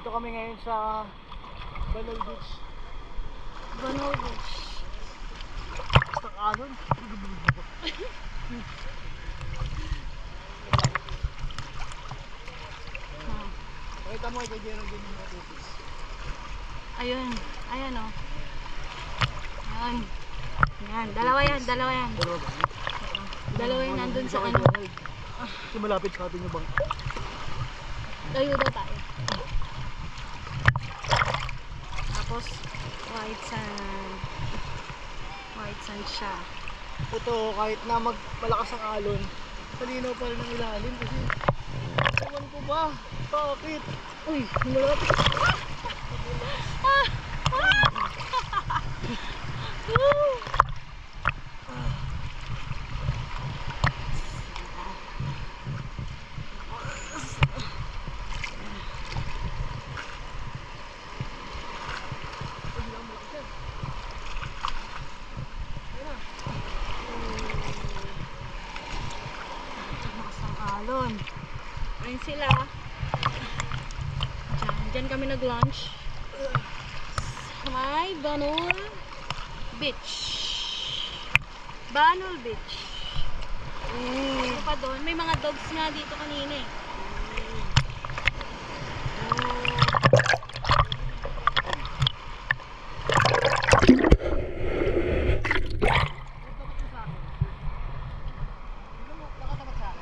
Dito kami ngayon sa Banal Beach. Banal Beach. Sa alon. Pakita mo kay Jerome din yung mga tubis. Ayun. Ayan o. Ayan. Yan. Dalawa yan. Dalawa yan. Dalawa ba? Dalawa yan nandun sa ano. Kasi malapit sa atin yung bangka. Tayo daw tayo. Tapos, white sand. White sand siya. Ito, kahit na malakas ang alon, malinaw pa rin ang ilalim kasi ewan ko ba, bakit? Uy, malapit. Alon. Ayun sila. Diyan kami nag-lunch. May Banal Beach. Banal Beach. Ano pa doon? May mga dogs nga dito kanina eh.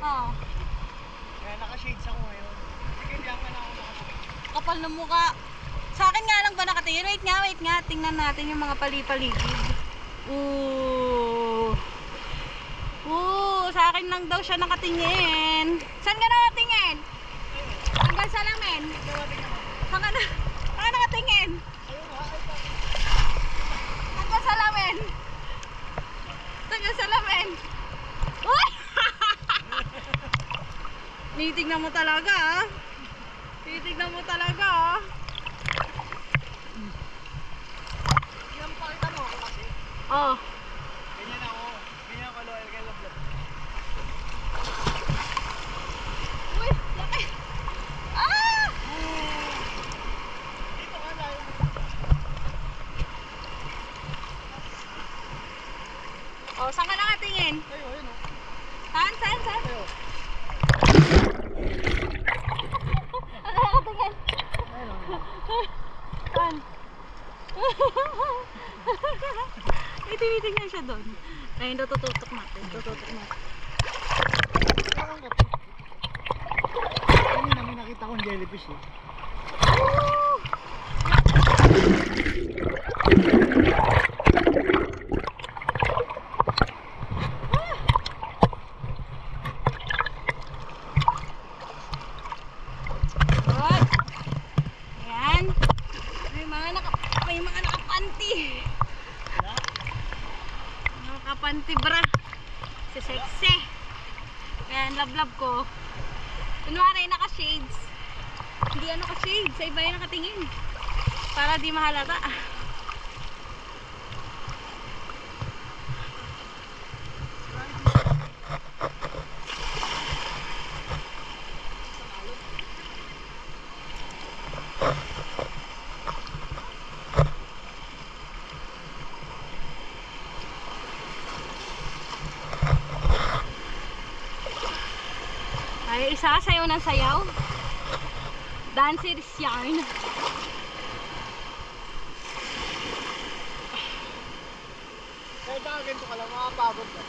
Oo. Kaya naka-shades ako ngayon. Sige, diyan ka na ako nakashades. Kapal ng mukha. Sa akin nga lang ba nakatingin? Wait nga. Tingnan natin yung mga pali-paligid. Ooh. Sa akin lang daw siya nakatingin. Saan ka nakatingin? Hanggang salamin. Saan ka nakatingin? Hanggang salamin. Hanggang salamin. Uy! Titignan mo talaga ah. Titignan mo talaga ah. Yan, pakita mo ako kasi. Oh. Ganyan ako. Ganyan ako loyal kay Love Love. Uy, laki. Ah! Dito ka tayo. Oh, saan ka nakatingin? Tayo, ayun o. Saan? Tayo. Ano nakatingin? Ayun o. Saan? May tinitingnan siya doon. Ayun, tututok natin. Kanina may nakita kong jellyfish eh. Good. Ayan. May mga nakapanti. Nakapanti bra. Sexy. Ayan, love ko. Kunwari naka-shades. Hindi yan naka-shades. Sa iba yung nakatingin. Para di mahalata. Ay, isa sayaw ng sayaw. Dancer's yarn. Kahit ganito ka lang, makapagod ka.